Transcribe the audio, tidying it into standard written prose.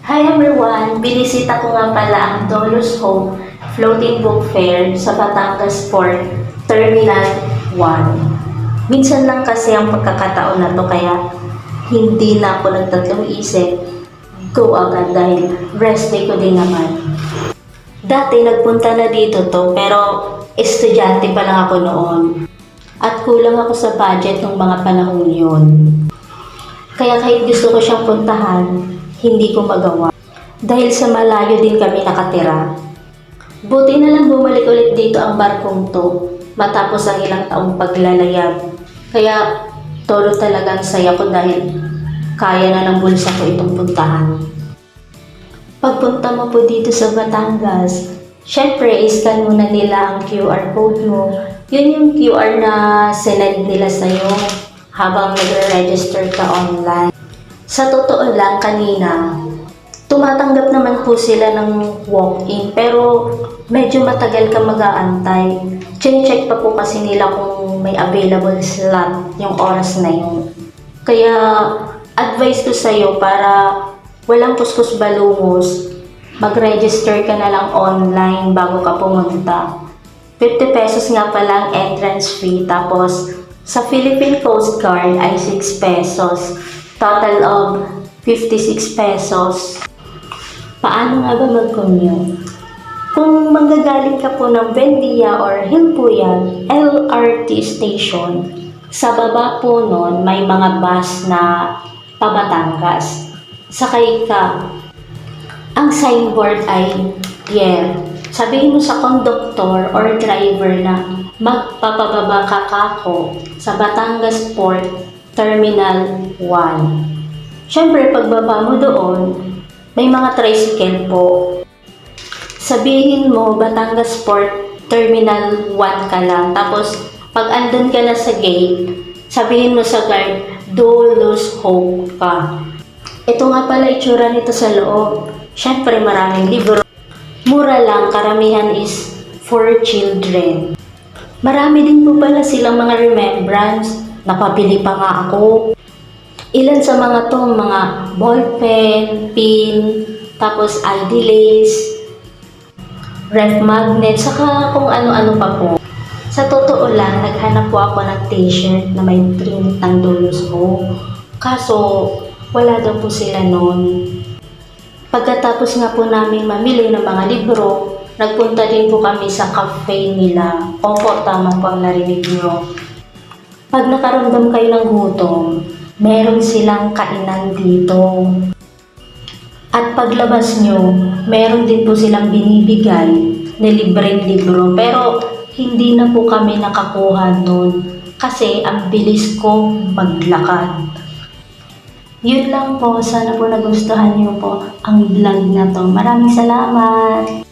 Hi everyone! Binisita ko nga pala ang Dolus Hope Floating Book Fair sa Batangas Port, Terminal 1. Minsan lang kasi ang pagkakataon na to kaya hindi na ako nagtatlong isip. Go agad dahil rest day ko din naman. Dati nagpunta na dito to pero estudyante pa lang ako noon. At kulang ako sa budget ng mga panahon yun. Kaya kahit gusto ko siyang puntahan, hindi ko magawa. Dahil sa malayo din kami nakatira. Buti na lang bumalik ulit dito ang barkong to matapos ang ilang taong paglalayag. Kaya todo talagang saya ko dahil kaya na ng bulsa ko itong puntahan. Pagpunta mo po dito sa Batangas, syempre iscan muna nila ang QR code mo. Yun yung QR na sinend nila sa'yo habang nagre-register ka online. Sa totoo lang kanina, tumatanggap naman po sila ng walk-in pero medyo matagal ka mag-aantay. Check pa po kasi nila kung may available slot yung oras na yun. Kaya advice ko sa'yo para walang kuskus balungos, mag-register ka na lang online bago ka pumunta. 50 pesos nga pala ang entrance fee, tapos sa Philippine Coast Guard ay 6 pesos. Total of 56 pesos. Paano nga ba mag-commute? Kung manggagaling ka po ng Buendia or Hilpuyat LRT station, sa baba po nun may mga bus na pabatangas. Sakay ka. Ang signboard ay sabihin mo sa conductor or driver na magpapababa ka kako sa Batangas Port Terminal 1. Siyempre, pagbaba mo doon, may mga tricycle po. Sabihin mo, Batangas Port Terminal 1 ka lang. Tapos, pag andun ka na sa gate, sabihin mo sa guard, Dolus Hope ka. Ito nga pala itsura nito sa loob. Siyempre, maraming libro. Mura lang, karamihan is for children. Marami din po pala silang mga remembrance. Napabili pa nga ako. Ilan sa mga to, mga ballpen, pin, tapos ID lace, ref magnet, saka kung ano-ano pa po. Sa totoo lang, naghanap po ako ng t-shirt na may print ng Dolus Hope. Kaso, wala daw po sila noon. Pagkatapos nga po namin mamili ng mga libro, nagpunta din po kami sa cafe nila. Opo, tama po ang narinig nyo. Pag nakaramdam kayo ng gutom, meron silang kainan dito. At paglabas nyo, meron din po silang binibigay na libreng libro. Pero hindi na po kami nakakuha nun kasi ang bilis ko maglakad. Yun lang po, sana po nagustuhan nyo po ang vlog na to. Maraming salamat!